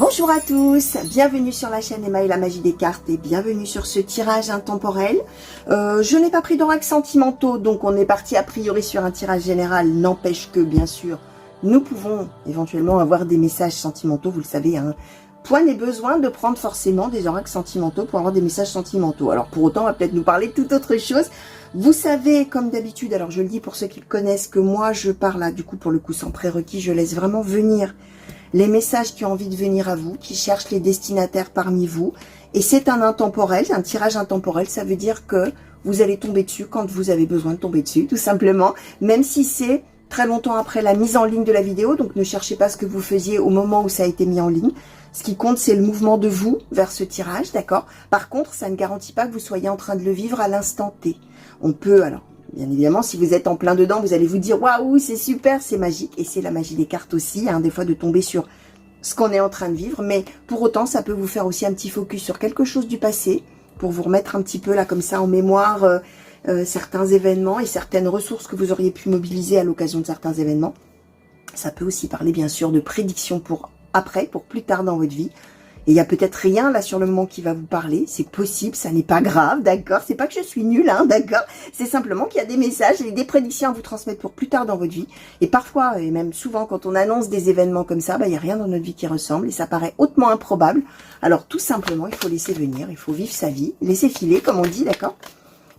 Bonjour à tous, bienvenue sur la chaîne Emma et la magie des cartes et bienvenue sur ce tirage intemporel. Je n'ai pas pris d'oracle sentimentaux, donc on est parti a priori sur un tirage général. N'empêche que bien sûr, nous pouvons éventuellement avoir des messages sentimentaux, vous le savez, hein. Point n'est besoin de prendre forcément des oracles sentimentaux pour avoir des messages sentimentaux. Alors pour autant, on va peut-être nous parler de toute autre chose. Vous savez, comme d'habitude, alors je le dis pour ceux qui le connaissent, que moi je pars là, du coup pour le coup sans prérequis, je laisse vraiment venir les messages qui ont envie de venir à vous, qui cherchent les destinataires parmi vous. Et c'est un intemporel, un tirage intemporel, ça veut dire que vous allez tomber dessus quand vous avez besoin de tomber dessus, tout simplement, même si c'est très longtemps après la mise en ligne de la vidéo, donc ne cherchez pas ce que vous faisiez au moment où ça a été mis en ligne. Ce qui compte, c'est le mouvement de vous vers ce tirage, d'accord? Par contre, ça ne garantit pas que vous soyez en train de le vivre à l'instant T. On peut, alors, bien évidemment, si vous êtes en plein dedans, vous allez vous dire « Waouh, c'est super, c'est magique !» Et c'est la magie des cartes aussi, hein, des fois de tomber sur ce qu'on est en train de vivre. Mais pour autant, ça peut vous faire aussi un petit focus sur quelque chose du passé, pour vous remettre un petit peu là comme ça en mémoire certains événements et certaines ressources que vous auriez pu mobiliser à l'occasion de certains événements. Ça peut aussi parler bien sûr de prédictions pour après, pour plus tard dans votre vie. Et il n'y a peut-être rien là sur le moment qui va vous parler, c'est possible, ça n'est pas grave, d'accord? C'est pas que je suis nulle, hein, d'accord? C'est simplement qu'il y a des messages et des prédictions à vous transmettre pour plus tard dans votre vie. Et parfois, et même souvent, quand on annonce des événements comme ça, bah, il n'y a rien dans notre vie qui ressemble et ça paraît hautement improbable. Alors tout simplement, il faut laisser venir, il faut vivre sa vie, laisser filer, comme on dit, d'accord?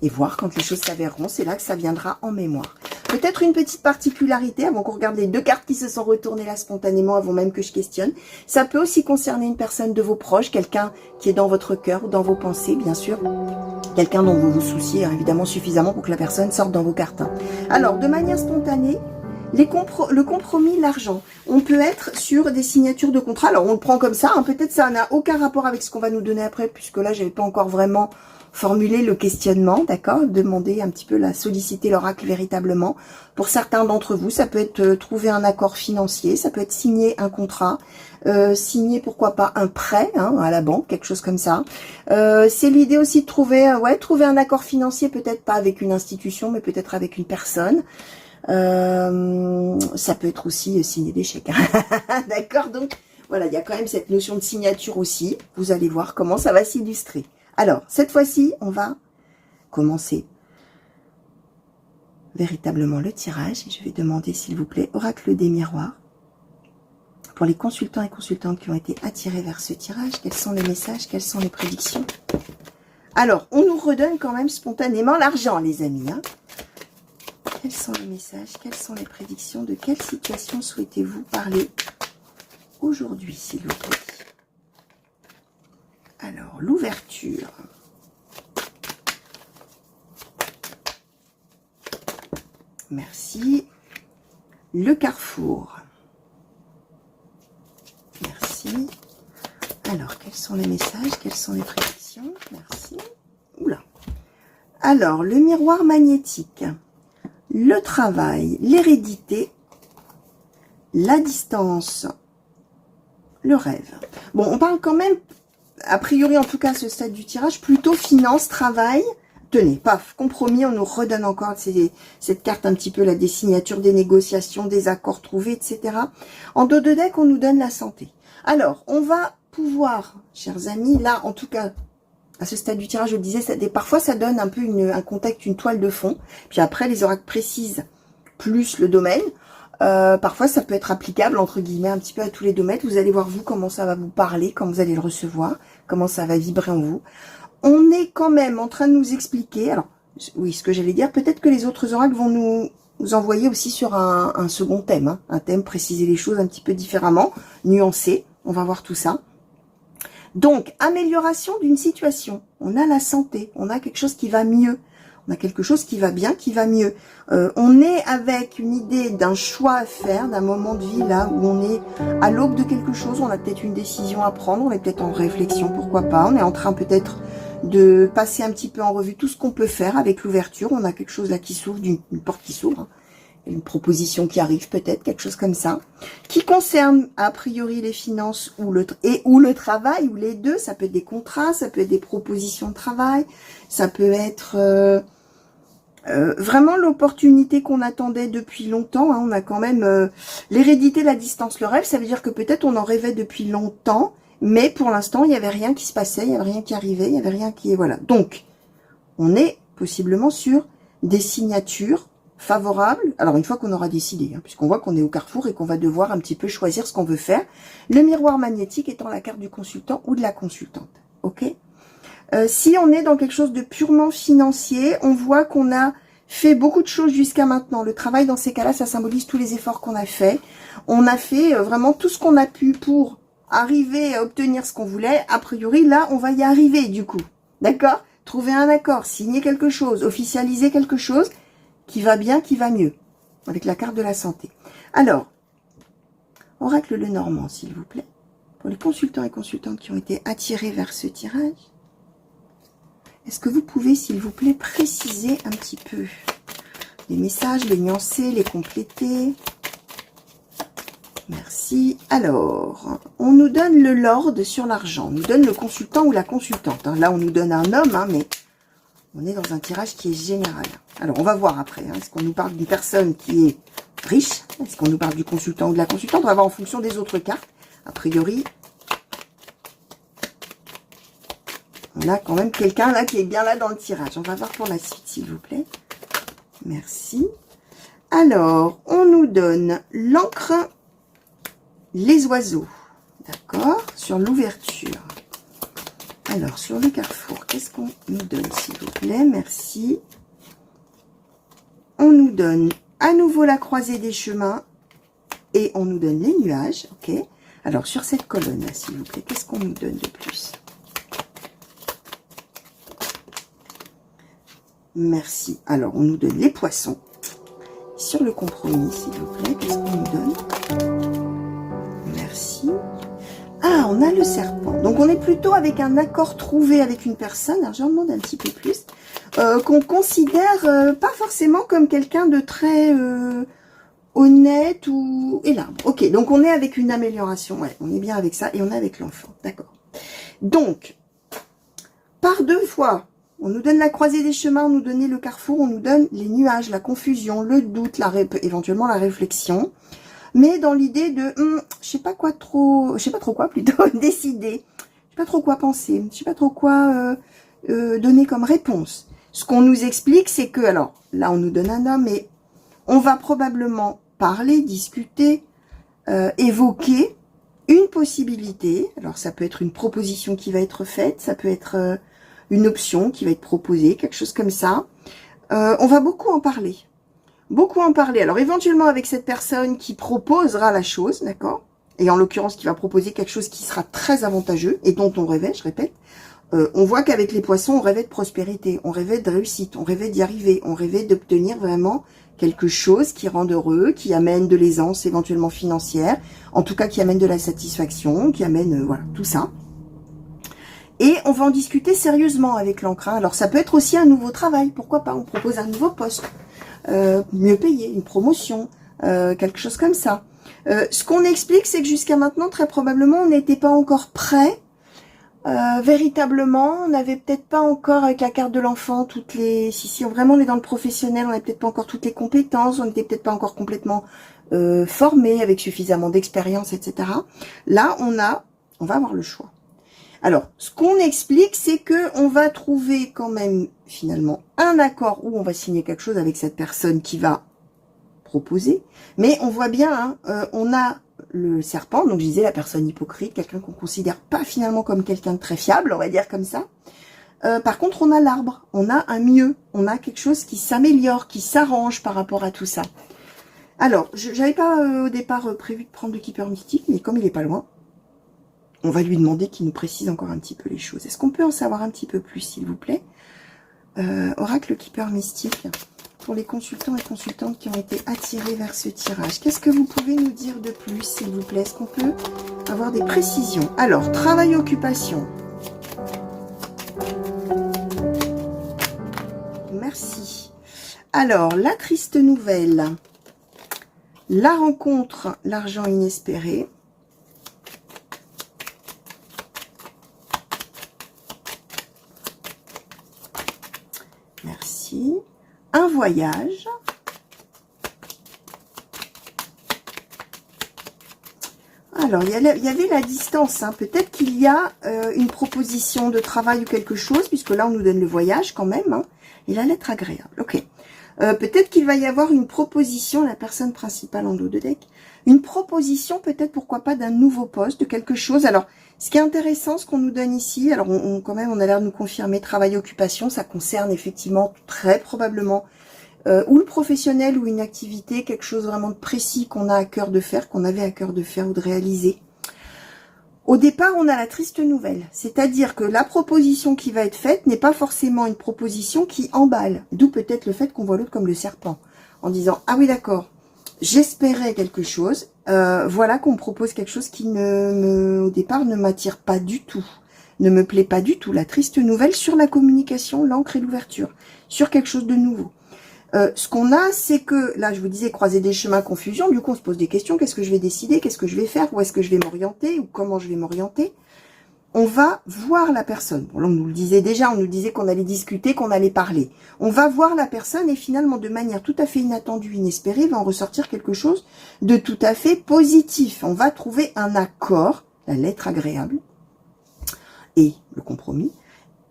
Et voir quand les choses s'avéreront, c'est là que ça viendra en mémoire. Peut-être une petite particularité, avant qu'on regarde les deux cartes qui se sont retournées là spontanément, avant même que je questionne. Ça peut aussi concerner une personne de vos proches, quelqu'un qui est dans votre cœur ou dans vos pensées, bien sûr. Quelqu'un dont vous vous souciez, hein, évidemment, suffisamment pour que la personne sorte dans vos cartes. Alors, de manière spontanée, le compromis, l'argent. On peut être sur des signatures de contrat. Alors, on le prend comme ça. Hein, peut-être ça n'a aucun rapport avec ce qu'on va nous donner après, puisque là, j'avais pas encore vraiment formuler le questionnement, d'accord? Demander un petit peu, solliciter l'oracle véritablement. Pour certains d'entre vous, ça peut être trouver un accord financier, ça peut être signer un contrat, signer pourquoi pas un prêt hein, à la banque, quelque chose comme ça. C'est l'idée aussi de trouver, trouver un accord financier, peut-être pas avec une institution, mais peut-être avec une personne. Ça peut être aussi signer des chèques, hein. D'accord? Donc voilà, il y a quand même cette notion de signature aussi. Vous allez voir comment ça va s'illustrer. Alors, cette fois-ci, on va commencer véritablement le tirage. Et je vais demander, s'il vous plaît, oracle des miroirs. Pour les consultants et consultantes qui ont été attirés vers ce tirage, quels sont les messages, quelles sont les prédictions? Alors, on nous redonne quand même spontanément l'argent, les amis. Hein. Quels sont les messages, quelles sont les prédictions? De quelle situation souhaitez-vous parler aujourd'hui, s'il vous plaît? Alors, l'ouverture. Merci. Le carrefour. Merci. Alors, quels sont les messages? Quelles sont les prédictions? Merci. Oula. Alors, le miroir magnétique. Le travail. L'hérédité. La distance. Le rêve. Bon, on parle quand même... A priori, en tout cas, à ce stade du tirage, plutôt finance, travail. Tenez, paf, compromis, on nous redonne encore cette carte un petit peu, là, des signatures, des négociations, des accords trouvés, etc. En dos de deck, on nous donne la santé. Alors, on va pouvoir, chers amis, là, en tout cas, à ce stade du tirage, je le disais, parfois, ça donne un peu un contexte, une toile de fond. Puis après, les oracles précisent plus le domaine. Parfois, ça peut être applicable, entre guillemets, un petit peu à tous les domaines. Vous allez voir, vous, comment ça va vous parler, comment vous allez le recevoir, comment ça va vibrer en vous. On est quand même en train de nous expliquer, alors, oui, ce que j'allais dire, peut-être que les autres oracles vont nous envoyer aussi sur un second thème, hein, un thème, préciser les choses un petit peu différemment, nuancé, on va voir tout ça. Donc, amélioration d'une situation, on a la santé, on a quelque chose qui va mieux. On a quelque chose qui va bien, qui va mieux. On est avec une idée d'un choix à faire, d'un moment de vie là où on est à l'aube de quelque chose. On a peut-être une décision à prendre, on est peut-être en réflexion, pourquoi pas. On est en train peut-être de passer un petit peu en revue tout ce qu'on peut faire avec l'ouverture. On a quelque chose là qui s'ouvre, une porte qui s'ouvre. Hein. Une proposition qui arrive peut-être, quelque chose comme ça. Qui concerne a priori les finances ou le travail, ou les deux. Ça peut être des contrats, ça peut être des propositions de travail. Ça peut être... Vraiment l'opportunité qu'on attendait depuis longtemps. Hein, on a quand même l'hérédité, la distance, le rêve. Ça veut dire que peut-être on en rêvait depuis longtemps, mais pour l'instant, il n'y avait rien qui se passait, il n'y avait rien qui arrivait, il n'y avait rien qui... Voilà. Donc, on est possiblement sur des signatures favorables. Alors, une fois qu'on aura décidé, hein, puisqu'on voit qu'on est au carrefour et qu'on va devoir un petit peu choisir ce qu'on veut faire. Le miroir magnétique étant la carte du consultant ou de la consultante. Ok ? Si on est dans quelque chose de purement financier, on voit qu'on a fait beaucoup de choses jusqu'à maintenant. Le travail, dans ces cas-là, ça symbolise tous les efforts qu'on a fait. On a fait vraiment tout ce qu'on a pu pour arriver à obtenir ce qu'on voulait. A priori, là, on va y arriver, du coup. D'accord ? Trouver un accord, signer quelque chose, officialiser quelque chose qui va bien, qui va mieux. Avec la carte de la santé. Alors, oracle Lenormand, s'il vous plaît. Pour les consultants et consultantes qui ont été attirés vers ce tirage. Est-ce que vous pouvez, s'il vous plaît, préciser un petit peu les messages, les nuancer, les compléter? Merci. Alors, on nous donne le Lord sur l'argent. On nous donne le consultant ou la consultante. Là, on nous donne un homme, hein, mais on est dans un tirage qui est général. Alors, on va voir après. Hein, est-ce qu'on nous parle d'une personne qui est riche? Est-ce qu'on nous parle du consultant ou de la consultante? On va voir en fonction des autres cartes. A priori... on a quand même quelqu'un là qui est bien là dans le tirage. On va voir pour la suite, s'il vous plaît. Merci. Alors, on nous donne l'encre, les oiseaux. D'accord? Sur l'ouverture. Alors, sur le carrefour, qu'est-ce qu'on nous donne, s'il vous plaît? Merci. On nous donne à nouveau la croisée des chemins. Et on nous donne les nuages. Ok? Alors, sur cette colonne-là, s'il vous plaît, qu'est-ce qu'on nous donne de plus? Merci. Alors, on nous donne les poissons. Sur le compromis, s'il vous plaît, qu'est-ce qu'on nous donne? Merci. Ah, on a le serpent. Donc, on est plutôt avec un accord trouvé avec une personne. Alors, j'en demande un petit peu plus. Qu'on considère pas forcément comme quelqu'un de très honnête ou... Et l'arbre. Ok, donc on est avec une amélioration. Ouais, on est bien avec ça. Et on est avec l'enfant. D'accord. Donc, par deux fois... on nous donne la croisée des chemins, on nous donne le carrefour, on nous donne les nuages, la confusion, le doute, éventuellement la réflexion. Mais dans l'idée de, je sais pas trop quoi plutôt, décider. Je sais pas trop quoi penser, je sais pas trop quoi donner comme réponse. Ce qu'on nous explique, c'est que, alors, là on nous donne un homme, mais on va probablement parler, discuter, évoquer une possibilité. Alors ça peut être une proposition qui va être faite, ça peut être... une option qui va être proposée, quelque chose comme ça. On va beaucoup en parler. Beaucoup en parler. Alors, éventuellement, avec cette personne qui proposera la chose, d'accord? Et en l'occurrence, qui va proposer quelque chose qui sera très avantageux et dont on rêvait, je répète. On voit qu'avec les poissons, on rêvait de prospérité, on rêvait de réussite, on rêvait d'y arriver, on rêvait d'obtenir vraiment quelque chose qui rende heureux, qui amène de l'aisance éventuellement financière, en tout cas qui amène de la satisfaction, qui amène, voilà, tout ça. Et on va en discuter sérieusement avec l'encre. Alors, ça peut être aussi un nouveau travail. Pourquoi pas? On propose un nouveau poste. Mieux payé, une promotion, quelque chose comme ça. Ce qu'on explique, c'est que jusqu'à maintenant, très probablement, on n'était pas encore prêt. Véritablement, on n'avait peut-être pas encore, avec la carte de l'enfant, toutes les... Si vraiment on est dans le professionnel, on n'avait peut-être pas encore toutes les compétences, on n'était peut-être pas encore complètement formé, avec suffisamment d'expérience, etc. Là, on va avoir le choix. Alors, ce qu'on explique, c'est que on va trouver quand même, finalement, un accord où on va signer quelque chose avec cette personne qui va proposer. Mais on voit bien, hein, on a le serpent, donc je disais la personne hypocrite, quelqu'un qu'on considère pas finalement comme quelqu'un de très fiable, on va dire comme ça. Par contre, on a l'arbre, on a un mieux, on a quelque chose qui s'améliore, qui s'arrange par rapport à tout ça. Alors, j'avais pas au départ prévu de prendre le Keeper Mystique, mais comme il est pas loin, on va lui demander qu'il nous précise encore un petit peu les choses. Est-ce qu'on peut en savoir un petit peu plus, s'il vous plaît? Oracle Keeper Mystique, pour les consultants et consultantes qui ont été attirés vers ce tirage. Qu'est-ce que vous pouvez nous dire de plus, s'il vous plaît? Est-ce qu'on peut avoir des précisions? Alors, travail, occupation. Merci. Alors, la triste nouvelle. La rencontre, l'argent inespéré. Merci. un voyage. Alors, il y avait la distance, hein. Peut-être qu'il y a une proposition de travail ou quelque chose, puisque là, on nous donne le voyage quand même, hein, et la lettre agréable. Ok. Peut-être qu'il va y avoir une proposition, la personne principale en dos de deck, une proposition peut-être, pourquoi pas, d'un nouveau poste, de quelque chose. Alors, ce qui est intéressant, ce qu'on nous donne ici, alors quand même, on a l'air de nous confirmer travail-occupation, ça concerne effectivement très probablement ou le professionnel ou une activité, quelque chose vraiment de précis qu'on a à cœur de faire, qu'on avait à cœur de faire ou de réaliser. Au départ, on a la triste nouvelle, c'est-à-dire que la proposition qui va être faite n'est pas forcément une proposition qui emballe, d'où peut-être le fait qu'on voit l'autre comme le serpent, en disant « Ah oui, d'accord, j'espérais quelque chose, voilà qu'on me propose quelque chose qui au départ ne m'attire pas du tout, ne me plaît pas du tout. » La triste nouvelle sur la communication, l'encre et l'ouverture, sur quelque chose de nouveau. Ce qu'on a, c'est que, là, je vous disais, croiser des chemins, confusion, du coup, on se pose des questions, qu'est-ce que je vais décider, qu'est-ce que je vais faire, où est-ce que je vais m'orienter, ou comment je vais m'orienter. On va voir la personne. Bon, là, on nous le disait déjà, on nous disait qu'on allait discuter, qu'on allait parler. On va voir la personne et finalement, de manière tout à fait inattendue, inespérée, va en ressortir quelque chose de tout à fait positif. On va trouver un accord, la lettre agréable, et le compromis.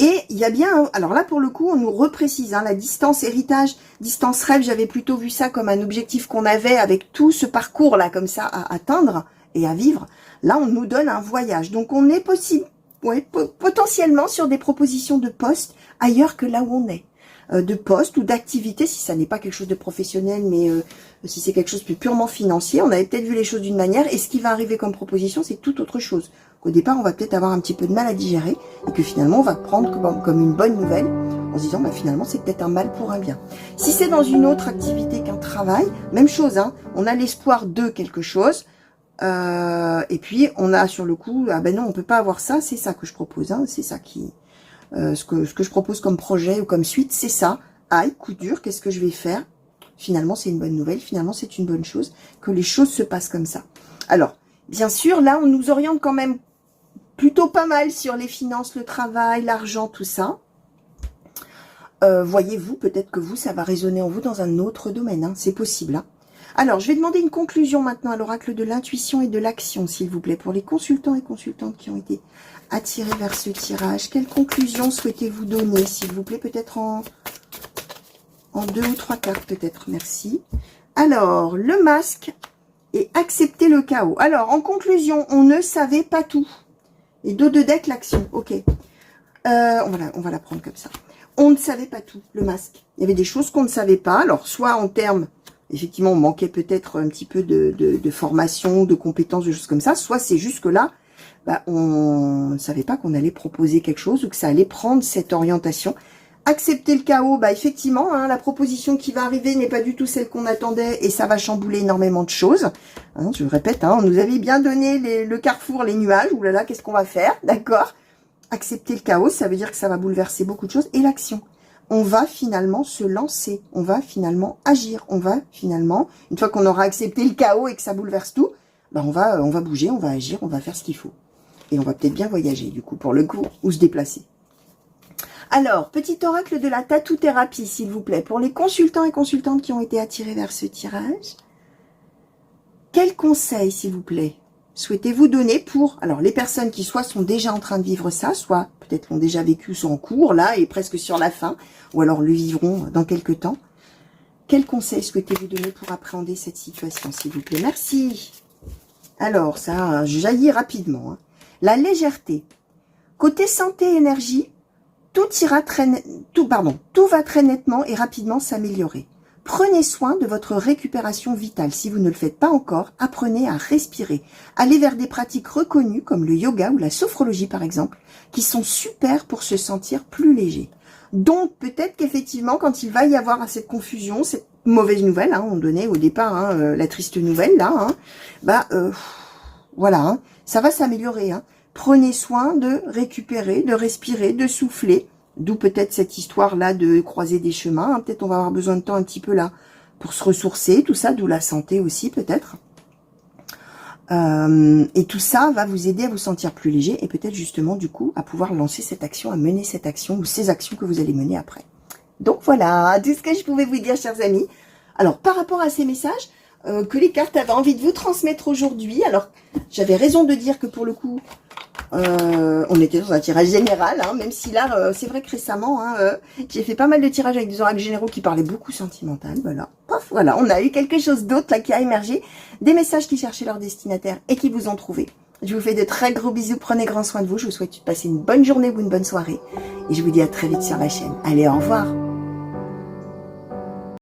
Et il y a bien, alors là pour le coup on nous reprécise, hein, la distance héritage, distance rêve, j'avais plutôt vu ça comme un objectif qu'on avait avec tout ce parcours là comme ça à atteindre et à vivre. Là on nous donne un voyage, donc on est potentiellement sur des propositions de poste ailleurs que là où on est. De poste ou d'activité, si ça n'est pas quelque chose de professionnel, mais si c'est quelque chose de purement financier, on avait peut-être vu les choses d'une manière, et ce qui va arriver comme proposition, c'est tout autre chose. Au départ, on va peut-être avoir un petit peu de mal à digérer, et que finalement, on va prendre comme une bonne nouvelle, en se disant, bah, finalement, c'est peut-être un mal pour un bien. Si c'est dans une autre activité qu'un travail, même chose, hein, on a l'espoir de quelque chose, et puis on a sur le coup, ah ben non, on peut pas avoir ça, c'est ça que je propose, hein, c'est ça qui... ce que je propose comme projet ou comme suite, c'est ça. Aïe, coup dur, qu'est-ce que je vais faire? Finalement, c'est une bonne nouvelle. Finalement, c'est une bonne chose que les choses se passent comme ça. Alors, bien sûr, là, on nous oriente quand même plutôt pas mal sur les finances, le travail, l'argent, tout ça. Voyez-vous, peut-être que vous, ça va résonner en vous dans un autre domaine. Hein, c'est possible. Hein. Alors, je vais demander une conclusion maintenant à l'oracle de l'intuition et de l'action, s'il vous plaît, pour les consultants et consultantes qui ont été attirés vers ce tirage. Quelle conclusion souhaitez-vous donner, s'il vous plaît, peut-être en 2 ou 3 cartes, peut-être. Merci. Alors, le masque et accepter le chaos. Alors, en conclusion, on ne savait pas tout. Et dos de deck, l'action. Ok. On va la prendre comme ça. On ne savait pas tout, le masque. Il y avait des choses qu'on ne savait pas. Alors, soit en termes... Effectivement, on manquait peut-être un petit peu de formation, de compétences, de choses comme ça. Soit c'est juste que là, bah, on ne savait pas qu'on allait proposer quelque chose ou que ça allait prendre cette orientation. Accepter le chaos, bah effectivement, hein, la proposition qui va arriver n'est pas du tout celle qu'on attendait et ça va chambouler énormément de choses. Hein, je le répète, hein, on nous avait bien donné le carrefour, les nuages. Ouh là là, qu'est-ce qu'on va faire? D'accord. Accepter le chaos, ça veut dire que ça va bouleverser beaucoup de choses. Et l'action. On va finalement se lancer, on va finalement agir, on va finalement, une fois qu'on aura accepté le chaos et que ça bouleverse tout, ben on va bouger, on va agir, on va faire ce qu'il faut. Et on va peut-être bien voyager, du coup, pour le coup, ou se déplacer. Alors, petit oracle de la tatou-thérapie, s'il vous plaît, pour les consultants et consultantes qui ont été attirés vers ce tirage. Quel conseil, s'il vous plaît, souhaitez-vous donner pour, alors, les personnes qui soit sont déjà en train de vivre ça, soit peut-être l'ont déjà vécu, sont en cours, là, et presque sur la fin, ou alors le vivront dans quelques temps. Quel conseil souhaitez-vous donner pour appréhender cette situation, s'il vous plaît? Merci. Alors, ça jaillit rapidement. Hein. La légèreté. Côté santé et énergie, tout va très nettement et rapidement s'améliorer. Prenez soin de votre récupération vitale. Si vous ne le faites pas encore, apprenez à respirer. Allez vers des pratiques reconnues comme le yoga ou la sophrologie par exemple, qui sont super pour se sentir plus léger. Donc peut-être qu'effectivement, quand il va y avoir cette confusion, cette mauvaise nouvelle, hein, on donnait au départ hein, la triste nouvelle, là, hein, voilà, hein, ça va s'améliorer. Hein. Prenez soin de récupérer, de respirer, de souffler. D'où peut-être cette histoire-là de croiser des chemins. Hein. Peut-être on va avoir besoin de temps un petit peu là pour se ressourcer, tout ça, d'où la santé aussi peut-être. Et tout ça va vous aider à vous sentir plus léger et peut-être justement du coup à pouvoir lancer cette action, à mener cette action ou ces actions que vous allez mener après. Donc voilà, tout ce que je pouvais vous dire, chers amis. Alors, par rapport à ces messages que les cartes avaient envie de vous transmettre aujourd'hui, alors j'avais raison de dire que pour le coup, on était dans un tirage général, hein, même si là, c'est vrai que récemment, j'ai fait pas mal de tirages avec des oracles généraux qui parlaient beaucoup sentimental, voilà. Paf, voilà, on a eu quelque chose d'autre là qui a émergé, des messages qui cherchaient leur destinataire et qui vous ont trouvé. Je vous fais de très gros bisous, prenez grand soin de vous, je vous souhaite de passer une bonne journée ou une bonne soirée, et je vous dis à très vite sur la chaîne. Allez, au revoir.